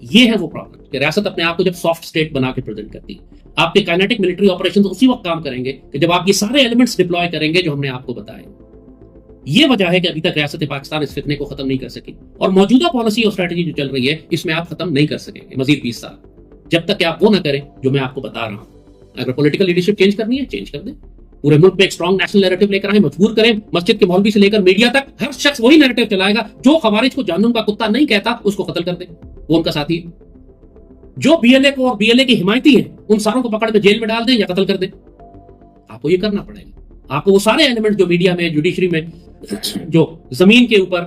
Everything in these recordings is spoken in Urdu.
یہ ہے وہ پرابلم کہ ریاست اپنے آپ کو جب سافٹ اسٹیٹ بنا کے پریزنٹ کرتی ہے. آپ کے کائنیٹک ملٹری آپریشن اسی وقت کام کریں گے کہ جب آپ یہ سارے ایلیمنٹس ڈپلوائے کریں گے جو ہم نے آپ کو بتائے. یہ وجہ ہے کہ ابھی تک ریاست پاکستان اس فتنے کو ختم نہیں کر سکی, اور موجودہ پالیسی اور اسٹریٹجی جو چل رہی ہے اس میں آپ ختم نہیں کر سکیں گے مزید 20 سال, جب تک کہ آپ وہ نہ کریں جو میں آپ کو بتا رہا ہوں. اگر پولیٹیکل لیڈرشپ چینج کرنی ہے چینج کر دیں, پورے ملک میں ایک اسٹرانگ نیشنل نیریٹو لے کر آئیں, مجبور کریں مسجد کے مولوی سے لے کر میڈیا تک ہر شخص وہی نیریٹو چلائے گا. جو خوارج کو جہنم کا کتا نہیں کہتا اس کو قتل کر دیں, وہ ان کا ساتھی ہے. جو بی ایل اے کو اور بی ایل اے کی حمایتی ہیں ان ساروں کو پکڑ کے جیل میں ڈال دیں یا قتل کر دیں. آپ کو یہ کرنا پڑے گا. آپ کو وہ سارے ایلیمنٹ جو میڈیا میں, جوڈیشری میں, جو زمین کے اوپر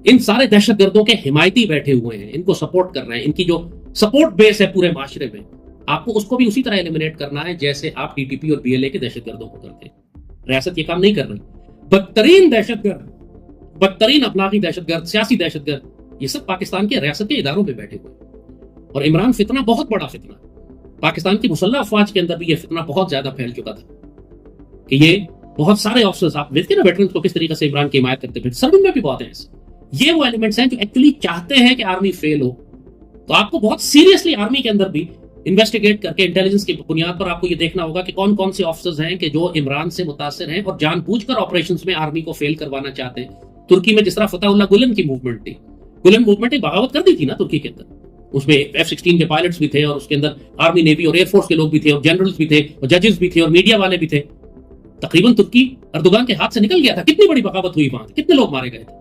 ان سارے دہشت گردوں کے حمایتی بیٹھے ہوئے ہیں, ان کو سپورٹ کر رہے ہیں, ان کی جو سپورٹ بیس ہے پورے معاشرے میں, آپ کو اس کو بھی اسی طرح ایلیمنیٹ کرنا ہے جیسے آپ ٹی ٹی پی اور بی ایل اے کے دہشت گردوں کو کرتے ہیں. ریاست یہ کام نہیں کر رہی. بدترین دہشت گرد, بدترین اخلاقی دہشت گرد, سیاسی دہشت گرد, یہ سب پاکستان کے ریاست کے اداروں میں بیٹھے ہوئے. اور عمران فتنہ بہت بڑا فتنہ, پاکستان کی مسلح افواج کے اندر بھی یہ فتنہ بہت زیادہ پھیل چکا تھا کہ یہ بہت سارے آفیسرز, آپ دیکھتے ہیں نا ویٹرنز کو کس طریقے سے عمران کی حمایت کرتے ہیں, سرونگ میں بھی بہت ہیں ایسے. یہ وہ ایلیمنٹس ہیں جو ایکچولی چاہتے ہیں کہ آرمی فیل ہو. تو آپ کو بہت سیریسلی آرمی کے اندر بھی انویسٹیگیٹ کر کے انٹیلیجنس کی بنیاد پر آپ کو یہ دیکھنا ہوگا کہ کون کون سے آفیسرز ہیں کہ جو عمران سے متاثر ہیں اور جان بوجھ کر آپریشنز میں آرمی کو فیل کروانا چاہتے ہیں. ترکی میں جس طرح فتح اللہ گلن کی موومنٹ تھی, گلن موومنٹ ایک بغاوت کر دی تھی نا ترکی کے اندر, اس میں F-16 کے پائلٹس بھی تھے اور اس کے اندر آرمی نیوی اور ایئر فورس کے لوگ بھی تھے اور جنرلز بھی تھے اور ججز بھی تھے اور میڈیا والے بھی تھے. تقریباً ترکی اردوغان کے ہاتھ سے نکل گیا تھا. کتنی بڑی بغاوت ہوئی وہاں, کتنے لوگ مارے گئے تھے.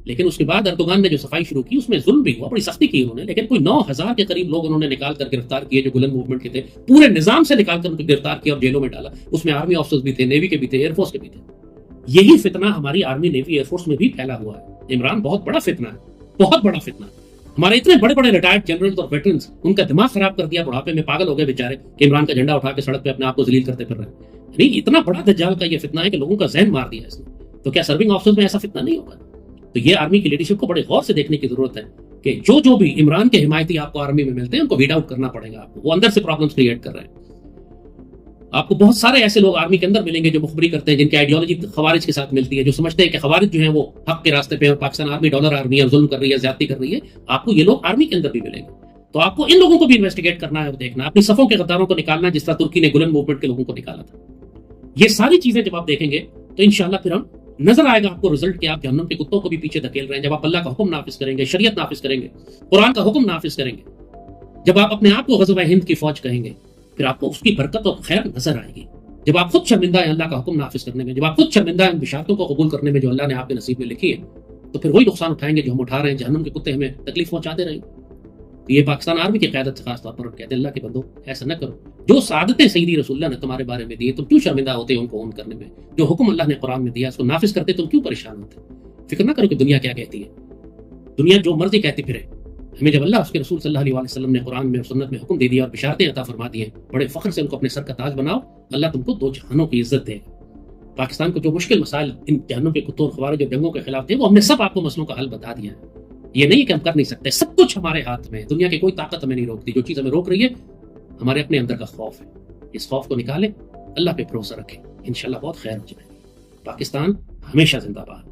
لیکن اس کے بعد اردوغان نے جو صفائی شروع کی اس میں ظلم بھی ہوا, بڑی سختی کی انہوں نے, لیکن کوئی 9,000 کے قریب لوگ انہوں نے نکال کر گرفتار کیے جو گلن موومنٹ کے تھے. پورے نظام سے نکال کر ان کو گرفتار کیا اور جیلوں میں ڈالا. اس میں آرمی آفیسرز بھی تھے, نیوی کے بھی تھے, ایئر فورس کے بھی تھے. یہی فتنہ ہماری آرمی, نیوی, ایئر فورس میں بھی پھیلا ہوا ہے. عمران بہت بڑا فتنہ ہے, بہت بڑا فتنہ. ہمارے اتنے بڑے بڑے ریٹائرڈ جنرلز اور ویٹرنز, ان کا دماغ خراب کر دیا, بڑھاپے میں پاگل ہو گئے بیچارے کہ عمران کا جھنڈا اٹھا کے سڑک پہ اپنے آپ کو ذلیل کرتے پھر رہے ہیں. یعنی اتنا بڑا دجال کا یہ فتنہ ہے کہ لوگوں کا ذہن مار دیا اس نے. تو کیا سرونگ آفیسرز میں ایسا فتنہ نہیں ہوگا؟ تو یہ آرمی کی لیڈرشپ کو بڑے غور سے دیکھنے کی ضرورت ہے کہ جو بھی عمران کے حمایتی آپ کو آرمی میں ملتے ہیں ان کو ویڈ آؤٹ کرنا پڑے گا. آپ کو وہ اندر سے پرابلمز کریٹ کر رہے ہیں. آپ کو بہت سارے ایسے لوگ آرمی کے اندر ملیں گے جو مخبری کرتے ہیں, جن کی آئیڈیالوجی خوارج کے ساتھ ملتی ہے, جو سمجھتے ہیں کہ خوارج جو ہیں وہ حق کے راستے پہ ہیں اور پاکستان آرمی ڈالر آرمی ہے, ظلم کر رہی ہے, زیادتی کر رہی ہے. آپ کو یہ لوگ آرمی کے اندر بھی ملیں گے. تو آپ کو ان لوگوں کو بھی انویسٹیگیٹ کرنا ہے اور دیکھنا, اپنی صفوں کے غداروں کو نکالنا جس طرح ترکی نے گلن موومنٹ کے لوگوں کو نکالا تھا. یہ ساری چیزیں جب آپ دیکھیں گے تو انشاءاللہ پھر ہم نظر آئے گا آپ کو رزلٹ کہ آپ جہنم کے کتوں کو بھی پیچھے دھکیل رہے ہیں. جب آپ اللہ کا حکم نافذ کریں گے, شریعت نافذ کریں گے, قرآن کا حکم نافذ کریں گے, جب آپ اپنے آپ کو غزوہ ہند کی فوج کہیں گے, پھر آپ کو اس کی برکت اور خیر نظر آئے گی. جب آپ خود شرمندہ ہیں اللہ کا حکم نافذ کرنے میں, جب آپ خود شرمندہ ہیں ان بشارتوں کو قبول کرنے میں جو اللہ نے آپ کے نصیب میں لکھی ہے, تو پھر وہی نقصان اٹھائیں گے جو ہم اٹھا رہے ہیں. جہنم کے کتے ہمیں تکلیف پہنچاتے رہیں. یہ پاکستان آرمی کی قیادت سے خاص طور پر کہتے ہیں اللہ کے بندو ایسا نہ کرو. جو سعادتیں سیدی رسول اللہ نے تمہارے بارے میں دی تم کیوں شرمندہ ہوتے ان کو اون کرنے میں؟ جو حکم اللہ نے قرآن میں دیا اس کو نافذ کرتے تم کیوں پریشان ہوتے؟ فکر نہ کرو کہ دنیا کیا کہتی ہے. دنیا جو مرضی کہتی پھرے. ہمیں جب اللہ اس کے رسول صلی اللہ علیہ وسلم نے قرآن میں اور سنت میں حکم دے دیا اور بشارتیں عطا فرما دی ہیں, بڑے فخر سے ان کو اپنے سر کا تاج بناؤ. اللہ تم کو 2 جہانوں کی عزت دے گا. پاکستان کو جو مشکل مسائل ان جہانوں کے کتوں اور خوارج اور جنگوں کے خلاف تھے وہ ہم نے سب آپ کو مسئلوں کا حل بتا دیا ہے. یہ نہیں کہ ہم کر نہیں سکتے, سب کچھ ہمارے ہاتھ میں ہے. دنیا کی کوئی طاقت ہمیں نہیں روکتی. جو چیز ہمیں روک رہی ہے ہمارے اپنے اندر کا خوف ہے. اس خوف کو نکالیں, اللہ پہ بھروسہ رکھیں, انشاءاللہ بہت خیر ہو جائے. پاکستان ہمیشہ زندہ باد.